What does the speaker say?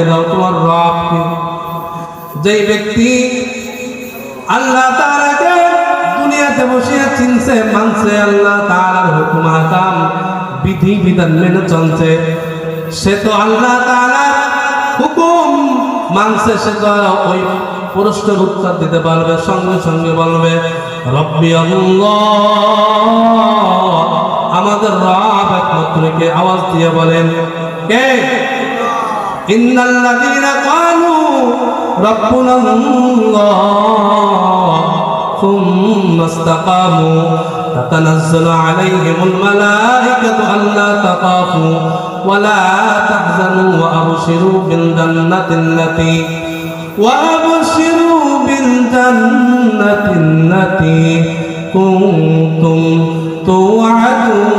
দাও তোমার রবকে। যেই ব্যক্তি আল্লাহ তাআলাকে দুনিয়াতে বসে চিনছে মানছে, আল্লাহ তাআলার হুকুম আহকাম বিধি বিধান মেনে চলছে, সে তো আল্লাহ তাআলার হুকুম মানছে, সে তো ওই প্রশ্নের উত্তর দিতে পারবে, সঙ্গে সঙ্গে বলবে রব্বি আল্লাহ। আমাদের রব একমাত্র কে? আওয়াজ দিয়ে বলেন কে? ইন্নাল্লাযীনা ক্বালু রাব্বুনা আল্লাহ সুম্মা ইসতাকামু তাতানাজ্জালু আলাইহিমুল মালায়েকাতু আল্লা তাখাফু ওয়া লা তাহজানু ওয়া আবশিরু বিল জান্নাতিল্লাতী কুনতুম তুআদুন।